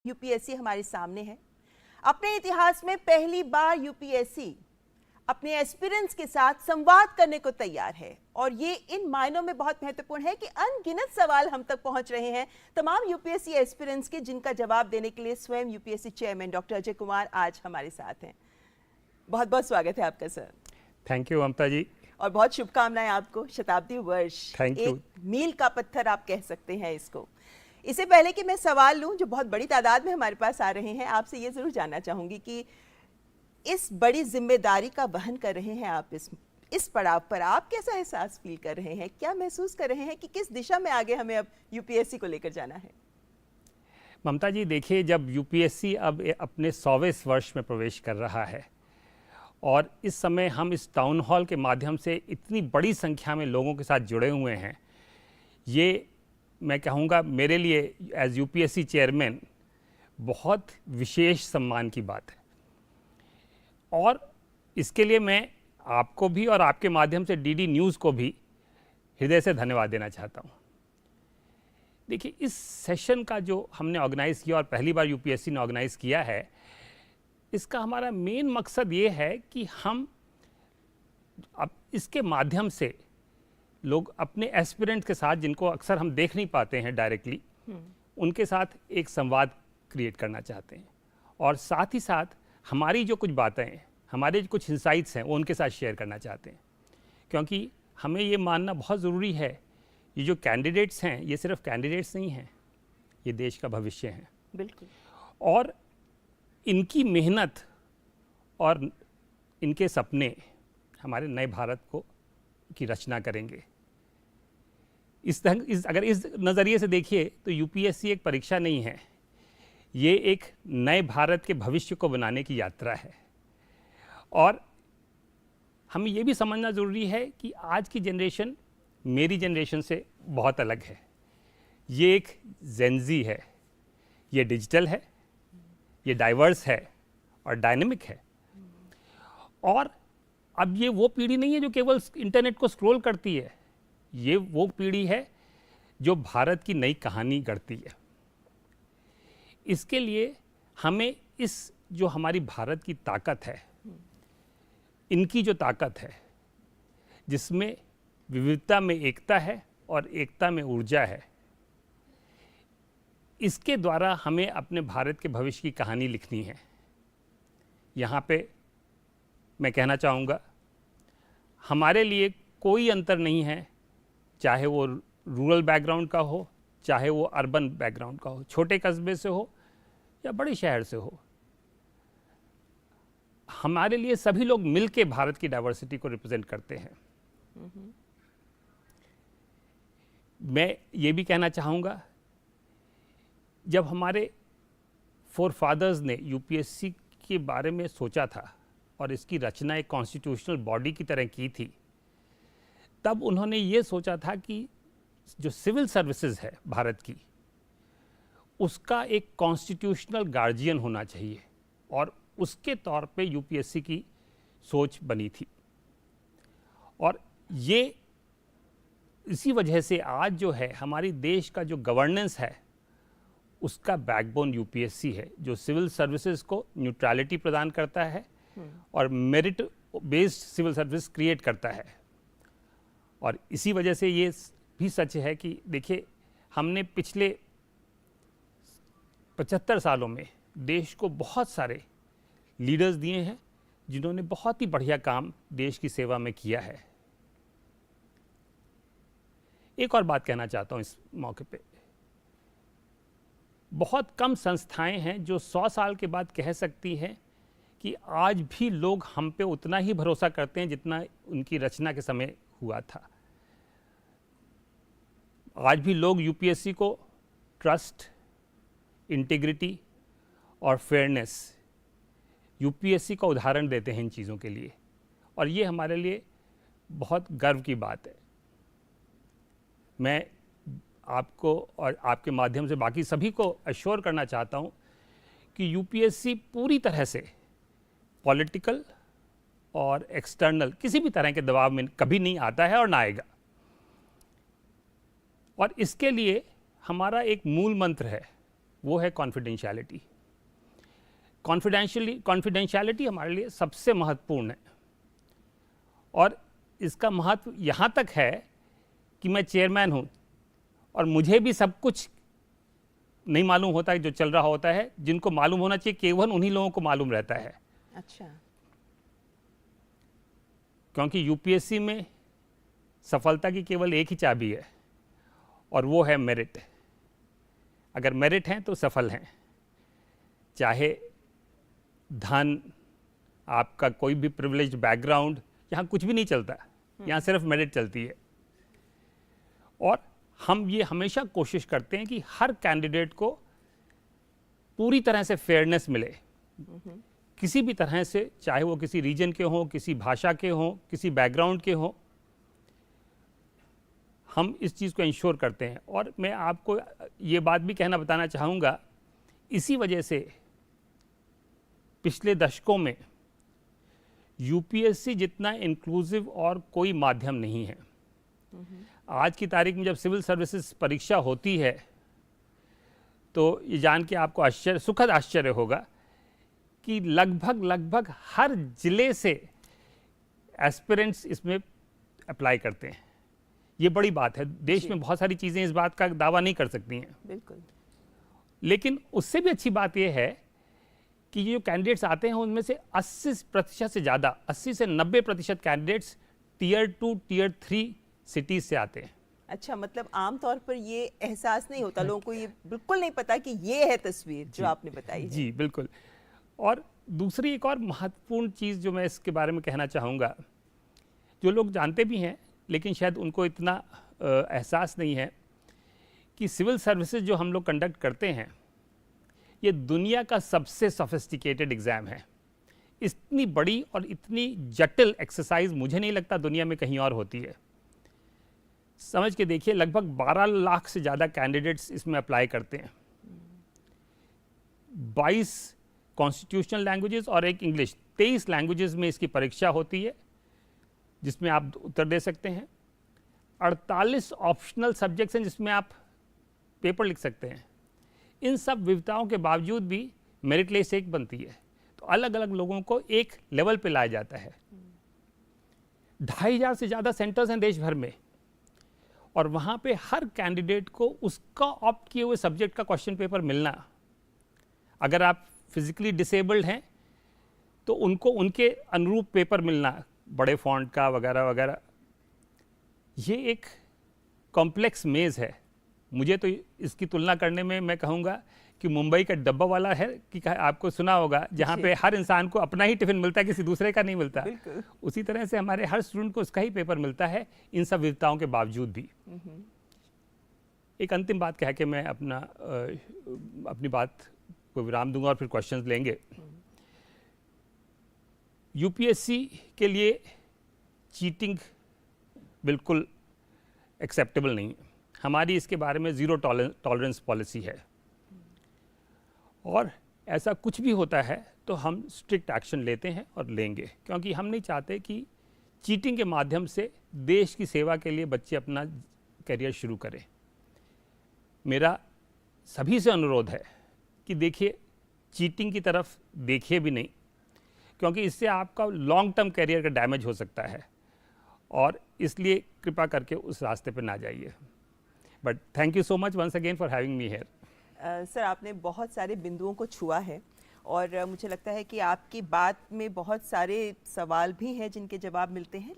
UPSC हमारे सामने है। अपने इतिहास में पहली बार यूपीएससी अपने एस्पिरेंट्स के साथ संवाद करने को तैयार है और ये इन मायनों में बहुत महत्वपूर्ण है कि अनगिनत सवाल हम तक पहुंच रहे हैं तमाम यूपीएससी एस्पिरेंट्स के, जिनका जवाब देने के लिए स्वयं UPSC chairman doctor Ajay Kumar आज हमारे साथ हैं। बहुत बहुत स्वागत है आपका सर। थैंक यू ममता जी, और बहुत शुभकामनाएं आपको शताब्दी वर्ष। Thank you. एक मील का पत्थर आप कह सकते हैं इसको। इससे पहले कि मैं सवाल लूं जो बहुत बड़ी तादाद में हमारे पास आ रहे हैं, आपसे ये जरूर जानना चाहूंगी कि इस बड़ी जिम्मेदारी का वहन कर रहे हैं आप, इस पड़ाव पर आप कैसा एहसास फील कर रहे हैं, क्या महसूस कर रहे हैं कि किस दिशा में आगे हमें अब यूपीएससी को लेकर जाना है? ममता जी देखिए, जब यूपीएससी अब अपने 100वें वर्ष में प्रवेश कर रहा है और इस समय हम इस टाउन हॉल के माध्यम से इतनी बड़ी संख्या में लोगों के साथ जुड़े हुए हैं, ये मैं कहूँगा मेरे लिए एज यूपीएससी चेयरमैन बहुत विशेष सम्मान की बात है। और इसके लिए मैं आपको भी और आपके माध्यम से डीडी न्यूज़ को भी हृदय से धन्यवाद देना चाहता हूँ। देखिए, इस सेशन का जो हमने ऑर्गेनाइज़ किया और पहली बार यूपीएससी ने ऑर्गेनाइज़ किया है, इसका हमारा मेन मकसद ये है कि हम अब इसके माध्यम से लोग अपने एस्पिरेंट के साथ, जिनको अक्सर हम देख नहीं पाते हैं डायरेक्टली, उनके साथ एक संवाद क्रिएट करना चाहते हैं और साथ ही साथ हमारी जो कुछ बातें हैं, हमारे जो कुछ इंसाइट्स हैं, वो उनके साथ शेयर करना चाहते हैं। क्योंकि हमें ये मानना बहुत ज़रूरी है, ये जो कैंडिडेट्स हैं ये सिर्फ कैंडिडेट्स नहीं हैं, ये देश का भविष्य हैं। बिल्कुल। और इनकी मेहनत और इनके सपने हमारे नए भारत को की रचना करेंगे। अगर इस नज़रिए से देखिए तो यूपीएससी एक परीक्षा नहीं है, ये एक नए भारत के भविष्य को बनाने की यात्रा है। और हमें ये भी समझना ज़रूरी है कि आज की जनरेशन मेरी जनरेशन से बहुत अलग है। ये एक जेनजी है, ये डिजिटल है, ये डाइवर्स है और डायनेमिक है। और अब ये वो पीढ़ी नहीं है जो केवल इंटरनेट को स्क्रॉल करती है, ये वो पीढ़ी है जो भारत की नई कहानी गढ़ती है। इसके लिए हमें इस जो हमारी भारत की ताकत है, इनकी जो ताकत है, जिसमें विविधता में एकता है और एकता में ऊर्जा है, इसके द्वारा हमें अपने भारत के भविष्य की कहानी लिखनी है। यहाँ पे मैं कहना चाहूँगा, हमारे लिए कोई अंतर नहीं है, चाहे वो रूरल बैकग्राउंड का हो, चाहे वो अर्बन बैकग्राउंड का हो, छोटे कस्बे से हो या बड़े शहर से हो। हमारे लिए सभी लोग मिलके भारत की डाइवर्सिटी को रिप्रेजेंट करते हैं। मैं ये भी कहना चाहूँगा, जब हमारे फोरफादर्स ने यूपीएससी के बारे में सोचा था और इसकी रचना एक कॉन्स्टिट्यूशनल बॉडी की तरह की थी, तब उन्होंने ये सोचा था कि जो सिविल सर्विसेज है भारत की, उसका एक कॉन्स्टिट्यूशनल गार्जियन होना चाहिए और उसके तौर पे यूपीएससी की सोच बनी थी। और ये इसी वजह से आज जो है हमारी देश का जो गवर्नेंस है, उसका बैकबोन यूपीएससी है, जो सिविल सर्विसेज को न्यूट्रलिटी प्रदान करता है और merit based civil service create करता है। और इसी वजह से ये भी सच है कि देखिए, हमने पिछले 75 सालों में देश को बहुत सारे लीडर्स दिए हैं जिन्होंने बहुत ही बढ़िया काम देश की सेवा में किया है। एक और बात कहना चाहता हूँ इस मौके पे, बहुत कम संस्थाएं हैं जो 100 साल के बाद कह सकती हैं कि आज भी लोग हम पे उतना ही भरोसा करते हैं जितना उनकी रचना के समय हुआ था। आज भी लोग यूपीएससी को ट्रस्ट, इंटीग्रिटी और फेयरनेस, यूपीएससी का उदाहरण देते हैं इन चीज़ों के लिए, और ये हमारे लिए बहुत गर्व की बात है। मैं आपको और आपके माध्यम से बाकी सभी को अश्योर करना चाहता हूँ कि यूपीएससी पूरी तरह से पॉलिटिकल और एक्सटर्नल किसी भी तरह के दबाव में कभी नहीं आता है और ना आएगा। और इसके लिए हमारा एक मूल मंत्र है वो है कॉन्फिडेंशियलिटी। कॉन्फिडेंशियलिटी हमारे लिए सबसे महत्वपूर्ण है, और इसका महत्व यहाँ तक है कि मैं चेयरमैन हूँ और मुझे भी सब कुछ नहीं मालूम होता है जो चल रहा होता है। जिनको मालूम होना चाहिए केवल उन्हीं लोगों को मालूम रहता है। अच्छा। क्योंकि यूपीएससी में सफलता की केवल एक ही चाबी है, और वो है मेरिट। अगर मेरिट हैं तो सफल हैं, चाहे धन, आपका कोई भी प्रिविलेज्ड बैकग्राउंड, यहाँ कुछ भी नहीं चलता, यहाँ सिर्फ मेरिट चलती है। और हम ये हमेशा कोशिश करते हैं कि हर कैंडिडेट को पूरी तरह से फेयरनेस मिले, किसी भी तरह से, चाहे वो किसी रीजन के हों, किसी भाषा के हों, किसी बैकग्राउंड के हों, हम इस चीज़ को इंश्योर करते हैं। और मैं आपको ये बात भी बताना चाहूँगा, इसी वजह से पिछले दशकों में यूपीएससी जितना इंक्लूसिव और कोई माध्यम नहीं है। आज की तारीख में जब सिविल सर्विसेज परीक्षा होती है तो ये जान के आपको सुखद आश्चर्य होगा कि लगभग हर जिले से एस्पिरेंट्स इसमें अप्लाई करते हैं। ये बड़ी बात है। देश में बहुत सारी चीज़ें इस बात का दावा नहीं कर सकती हैं, बिल्कुल, लेकिन उससे भी अच्छी बात यह है कि ये जो कैंडिडेट्स आते हैं उनमें से 80% से ज़्यादा, 80 से 90% कैंडिडेट्स टियर 2, टियर 3 सिटीज़ से आते हैं। अच्छा, मतलब आमतौर पर ये एहसास नहीं होता, लोगों को ये बिल्कुल नहीं पता कि ये है तस्वीर जो आपने बताई है। जी बिल्कुल। और दूसरी एक और महत्वपूर्ण चीज़ जो मैं इसके बारे में कहना चाहूँगा, जो लोग जानते भी हैं लेकिन शायद उनको इतना एहसास नहीं है कि सिविल सर्विसेज जो हम लोग कंडक्ट करते हैं, ये दुनिया का सबसे सोफिस्टिकेटेड एग्ज़ाम है। इतनी बड़ी और इतनी जटिल एक्सरसाइज मुझे नहीं लगता दुनिया में कहीं और होती है। समझ के देखिए, लगभग 12 लाख से ज़्यादा कैंडिडेट्स इसमें अप्लाई करते हैं। 22 कॉन्स्टिट्यूशनल लैंग्वेजेस और एक इंग्लिश, 23 लैंग्वेजेस में इसकी परीक्षा होती है जिसमें आप उत्तर दे सकते हैं। 48 ऑप्शनल सब्जेक्ट्स हैं जिसमें आप पेपर लिख सकते हैं। इन सब विविधताओं के बावजूद भी मेरिट लिस्ट एक बनती है, तो अलग अलग लोगों को एक लेवल पे लाया जाता है। 2500 से ज़्यादा सेंटर्स हैं देश भर में, और वहाँ पे हर कैंडिडेट को उसका ऑप्ट किए हुए सब्जेक्ट का क्वेश्चन पेपर मिलना। अगर आप फिजिकली डिसेबल्ड हैं तो उनको उनके अनुरूप पेपर मिलना, बड़े फॉन्ट का वगैरह वगैरह। ये एक कॉम्प्लेक्स मेज़ है। मुझे तो इसकी तुलना करने में मैं कहूँगा कि मुंबई का डब्बा वाला है कि आपको सुना होगा, जहाँ पे हर इंसान को अपना ही टिफिन मिलता है, किसी दूसरे का नहीं मिलता। उसी तरह से हमारे हर स्टूडेंट को उसका ही पेपर मिलता है, इन सब विविधताओं के बावजूद भी। एक अंतिम बात कह के मैं अपनी बात को विराम दूंगा और फिर क्वेश्चंस लेंगे। यूपीएससी के लिए चीटिंग बिल्कुल एक्सेप्टेबल नहीं है। हमारी इसके बारे में ज़ीरो टॉलरेंस पॉलिसी है, और ऐसा कुछ भी होता है तो हम स्ट्रिक्ट एक्शन लेते हैं और लेंगे, क्योंकि हम नहीं चाहते कि चीटिंग के माध्यम से देश की सेवा के लिए बच्चे अपना करियर शुरू करें। मेरा सभी से अनुरोध है कि देखिए, चीटिंग की तरफ देखिए भी नहीं, क्योंकि इससे आपका लॉन्ग टर्म करियर का डैमेज हो सकता है, और इसलिए कृपा करके उस रास्ते पर ना जाइए। But thank you so much once again for having me here. Sir, आपने बहुत सारे बिंदुओं को छुआ है, और मुझे लगता है कि आपकी बात में बहुत सारे सवाल भी हैं जिनके जवाब मिलते हैं।